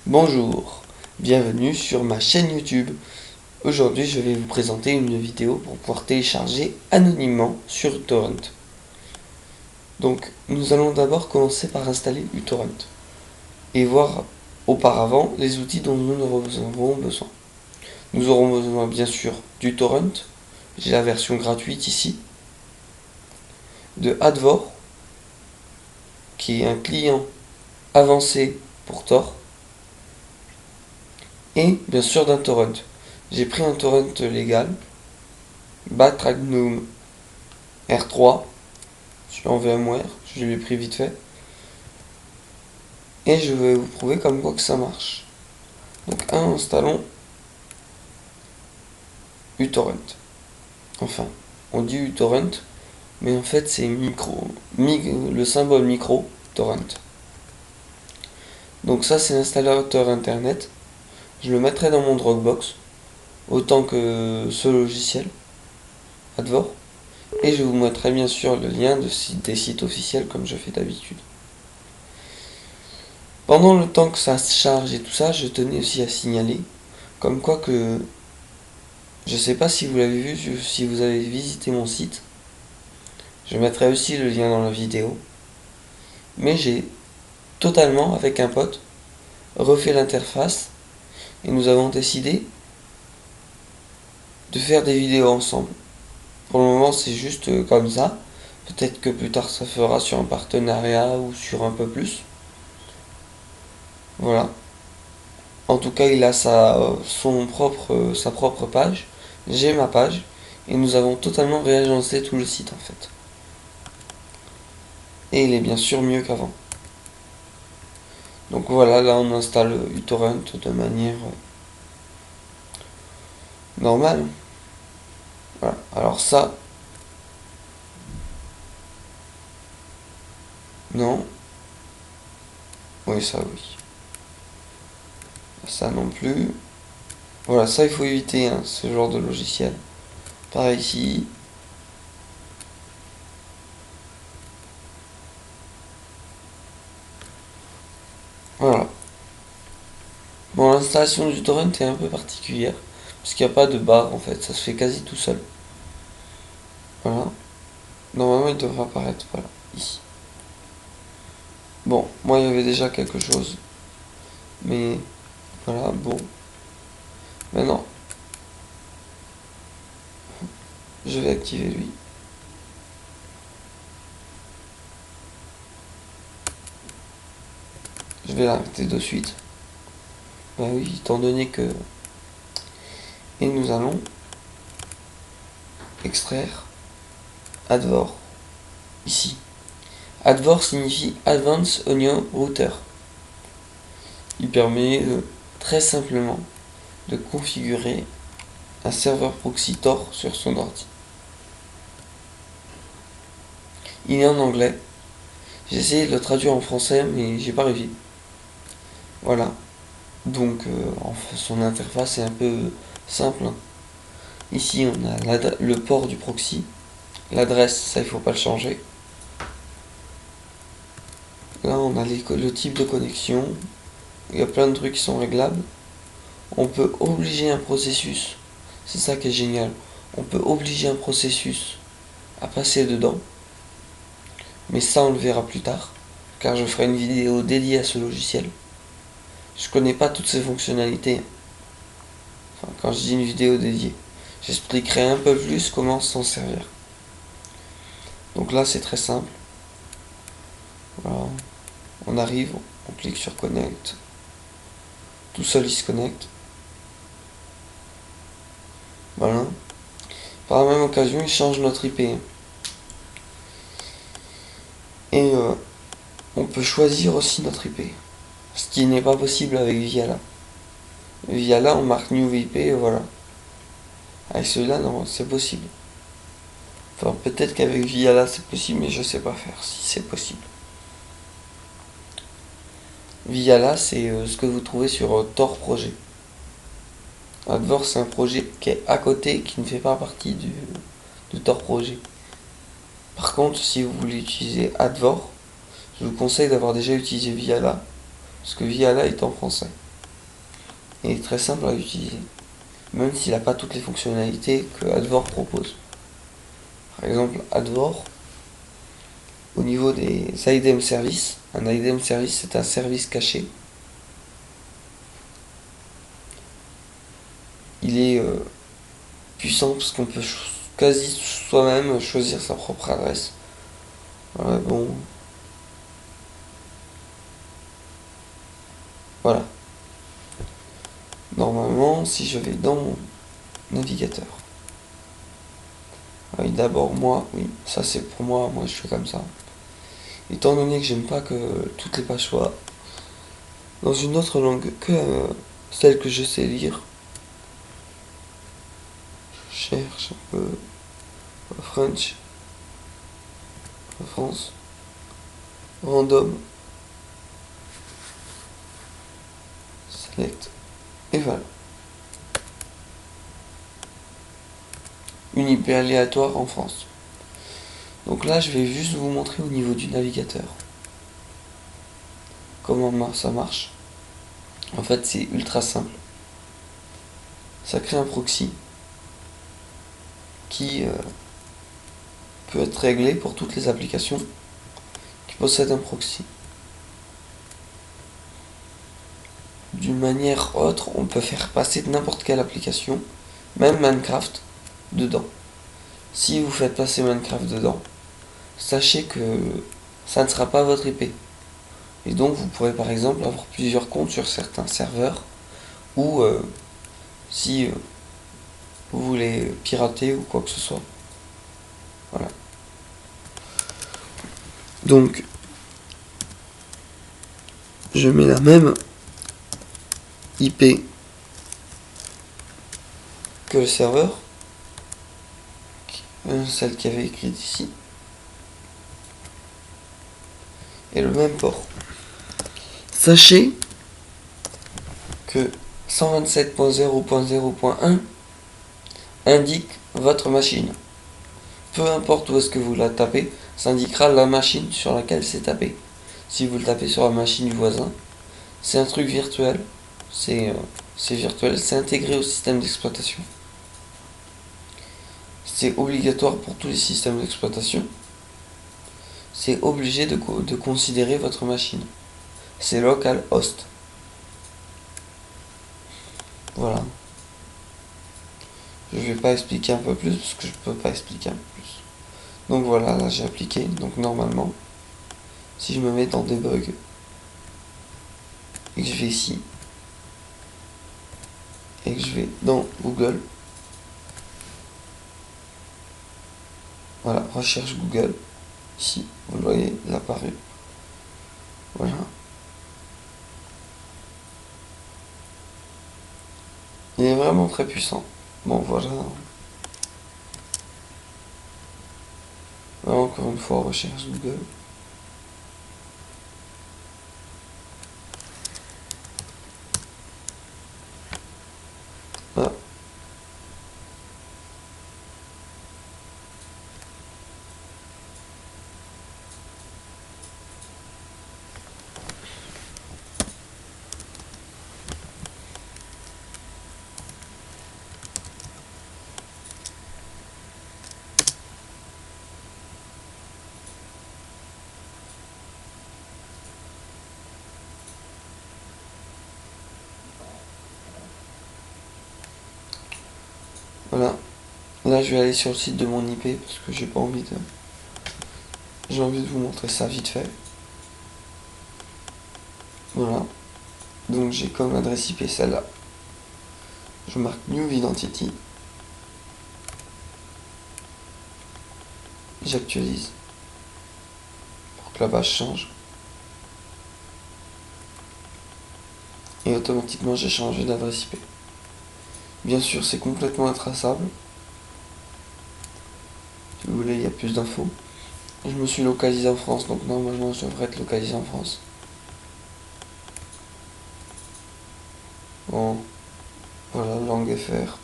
Bonjour, bienvenue sur ma chaîne YouTube. Aujourd'hui, je vais vous présenter une vidéo pour pouvoir télécharger anonymement sur uTorrent. Donc, nous allons d'abord commencer par installer uTorrent et voir auparavant les outils dont nous aurons besoin. Nous aurons besoin bien sûr d'uTorrent, j'ai la version gratuite ici, de Advor, qui est un client avancé pour Tor, et bien sûr d'un torrent. J'ai pris un torrent légal, Batragnum R3 sur VMware, je l'ai pris vite fait. Et je vais vous prouver comme quoi que ça marche. Donc installons uTorrent. Enfin, on dit uTorrent, mais en fait c'est le symbole micro torrent. Donc ça c'est l'installateur internet. Je le mettrai dans mon Dropbox, autant que ce logiciel, Advor. Et je vous mettrai bien sûr le lien des sites officiels comme je fais d'habitude. Pendant le temps que ça se charge et tout ça, je tenais aussi à signaler, comme quoi que, je sais pas si vous l'avez vu, si vous avez visité mon site, je mettrai aussi le lien dans la vidéo, mais j'ai totalement, avec un pote, refait l'interface, et nous avons décidé de faire des vidéos ensemble. Pour le moment c'est juste comme ça, peut-être que plus tard ça fera sur un partenariat ou sur un peu plus. Voilà. En tout cas, il a sa propre page. J'ai ma page. Et nous avons totalement réagencé tout le site en fait. Et il est bien sûr mieux qu'avant. Donc voilà, là on installe uTorrent de manière normale. Voilà. Alors ça, non. Oui, ça oui. Ça non plus. Voilà, ça il faut éviter hein, ce genre de logiciel. Pareil ici. Voilà. Bon, l'installation du torrent est un peu particulière. Parce qu'il n'y a pas de barre en fait. Ça se fait quasi tout seul. Voilà. Normalement il devrait apparaître. Voilà. Ici. Bon, moi il y avait déjà quelque chose. Mais voilà, bon. Maintenant, je vais activer lui. Je vais l'arrêter de suite. Bah oui, étant donné que... Et nous allons extraire Advor. Ici. Advor signifie Advanced Onion Router. Il permet très simplement de configurer un serveur proxy Tor sur son ordi. Il est en anglais. J'ai essayé de le traduire en français, mais j'ai pas réussi. Voilà. Donc, son interface est un peu simple. Hein. Ici, on a le port du proxy. L'adresse, ça, il faut pas le changer. Là, on a le type de connexion. Il y a plein de trucs qui sont réglables. On peut obliger un processus. C'est ça qui est génial. On peut obliger un processus à passer dedans. Mais ça, on le verra plus tard. Car je ferai une vidéo dédiée à ce logiciel. Je connais pas toutes ses fonctionnalités. Enfin, quand je dis une vidéo dédiée, j'expliquerai un peu plus comment s'en servir. Donc là, c'est très simple. Voilà. On arrive, on clique sur Connect. Tout seul, il se connecte. Voilà. Par la même occasion, il change notre IP. Et on peut choisir aussi notre IP. Ce qui n'est pas possible avec Viala. Viala, on marque New IP et voilà. Avec celui-là, non, c'est possible. Enfin, peut-être qu'avec Viala c'est possible, mais je sais pas faire si c'est possible. Viala, c'est ce que vous trouvez sur Tor Projet. Advor, c'est un projet qui est à côté, qui ne fait pas partie de Tor Projet. Par contre, si vous voulez utiliser Advor, je vous conseille d'avoir déjà utilisé Viala, parce que Viala est en français. est très simple à utiliser, même s'il n'a pas toutes les fonctionnalités que Advor propose. Par exemple, Advor, au niveau des item service, un item service c'est un service caché. Il est puissant parce qu'on peut quasi soi-même choisir sa propre adresse. Ouais, bon. Voilà. Normalement, si je vais dans mon navigateur. Oui, d'abord moi, oui, ça c'est pour moi, je fais comme ça. Étant donné que j'aime pas que toutes les pages soient dans une autre langue que celle que je sais lire, je cherche un peu French, France, random, select, et voilà. Une IP aléatoire en France. Donc là, je vais juste vous montrer au niveau du navigateur comment ça marche. En fait, c'est ultra simple. Ça crée un proxy qui peut être réglé pour toutes les applications qui possèdent un proxy. D'une manière autre, on peut faire passer n'importe quelle application, même Minecraft, dedans. Si vous faites passer Minecraft dedans, sachez que ça ne sera pas votre IP. Et donc vous pourrez par exemple avoir plusieurs comptes sur certains serveurs ou si vous voulez pirater ou quoi que ce soit. Voilà. Donc je mets la même IP que le serveur, celle qui avait écrite ici, et le même port. Sachez que 127.0.0.1 indique votre machine. Peu importe où est-ce que vous la tapez, ça indiquera la machine sur laquelle c'est tapé. Si vous le tapez sur la machine du voisin, c'est un truc virtuel. C'est virtuel, c'est intégré au système d'exploitation. C'est obligatoire pour tous les systèmes d'exploitation. C'est obligé de considérer votre machine. C'est localhost. Voilà. Je vais pas expliquer un peu plus parce que je peux pas expliquer un peu plus. Donc voilà, là j'ai appliqué. Donc normalement, si je me mets dans debug et que je vais ici et que je vais dans Google, voilà, recherche Google, ici, vous le voyez, il est apparu. Voilà. Il est vraiment très puissant. Bon voilà. Là, encore une fois, recherche Google. Voilà. Voilà. Là, je vais aller sur le site de mon IP parce que j'ai pas envie de. J'ai envie de vous montrer ça vite fait. Voilà. Donc j'ai comme adresse IP celle-là. Je marque New Identity. J'actualise pour que la page change. Et automatiquement j'ai changé d'adresse IP. Bien sûr, c'est complètement intraçable. Si vous voulez, il y a plus d'infos. Je me suis localisé en France, donc normalement je devrais être localisé en France. Bon, voilà, langue FR.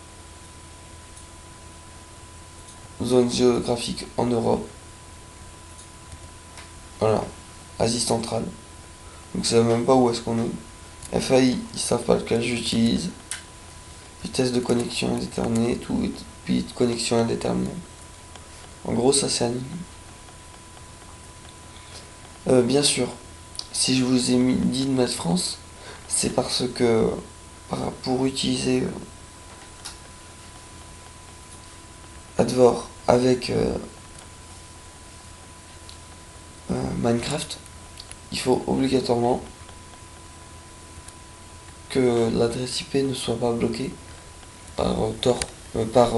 Zone géographique en Europe. Voilà, Asie centrale. Donc je sais même pas où est-ce qu'on est. FAI, ils savent pas lequel j'utilise. Vitesse de connexion indéterminée, tout bit de connexion indéterminée. En gros, ça c'est anonyme. Bien sûr, si je vous ai dit de mettre France, c'est parce que pour utiliser Advor avec Minecraft, il faut obligatoirement que l'adresse IP ne soit pas bloquée par Tor, par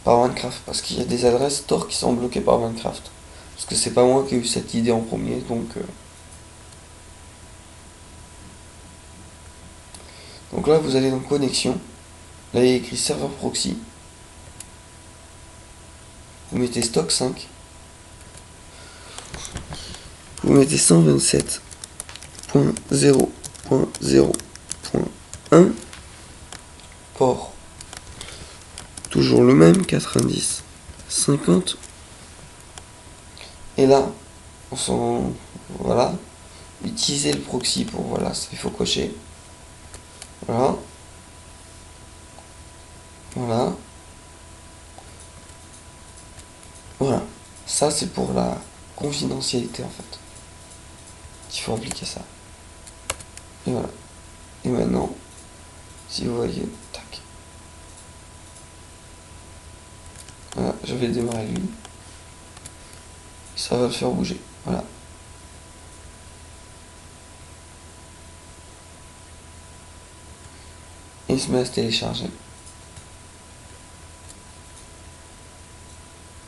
Minecraft, parce qu'il y a des adresses Tor qui sont bloquées par Minecraft. Parce que c'est pas moi qui ai eu cette idée en premier, donc là vous allez dans connexion, là il y a écrit serveur proxy, vous mettez stock 5, vous mettez 127.0.0.1, port toujours le même, 90 50, et là voilà, utiliser le proxy pour, voilà, il faut cocher, voilà, voilà, voilà, ça c'est pour la confidentialité en fait, il faut appliquer ça, et voilà, et maintenant si vous voyez, tac, voilà, je vais démarrer lui, ça va le faire bouger, voilà. Et il se met à se télécharger.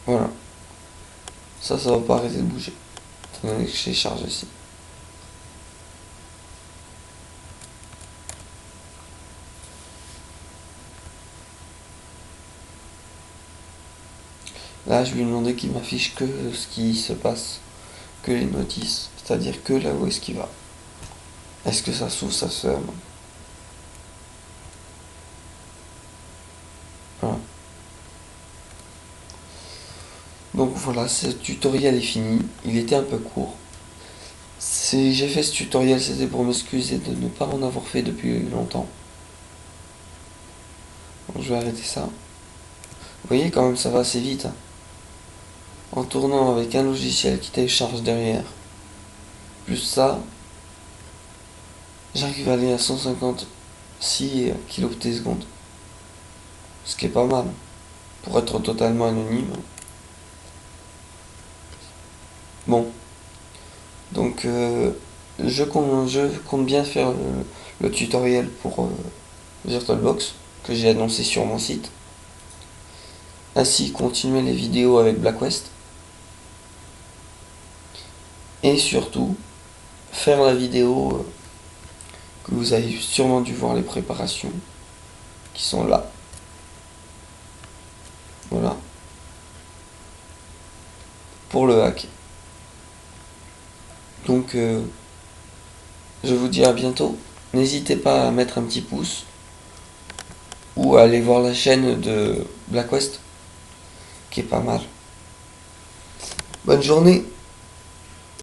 Voilà. Ça va pas arrêter de bouger. Étant donné que je télécharge ici. Là, je lui ai demandé qu'il m'affiche que ce qui se passe, que les notices, c'est-à-dire que là où est-ce qu'il va. Est-ce que ça s'ouvre, ça se ferme. Voilà. Donc voilà, ce tutoriel est fini. Il était un peu court. Si j'ai fait ce tutoriel, c'était pour m'excuser de ne pas en avoir fait depuis longtemps. Donc je vais arrêter ça. Vous voyez quand même ça va assez vite, hein. En tournant avec un logiciel qui télécharge derrière, plus ça, j'arrive à aller à 156 kilobits secondes. Ce qui est pas mal. Pour être totalement anonyme. Bon. Donc je compte bien faire le tutoriel pour VirtualBox que j'ai annoncé sur mon site. Ainsi continuer les vidéos avec BlackWest. Et surtout faire la vidéo que vous avez sûrement dû voir les préparations qui sont là. Voilà. Pour le hack. Donc je vous dis à bientôt. N'hésitez pas à mettre un petit pouce ou à aller voir la chaîne de BlackWest qui est pas mal. Bonne journée.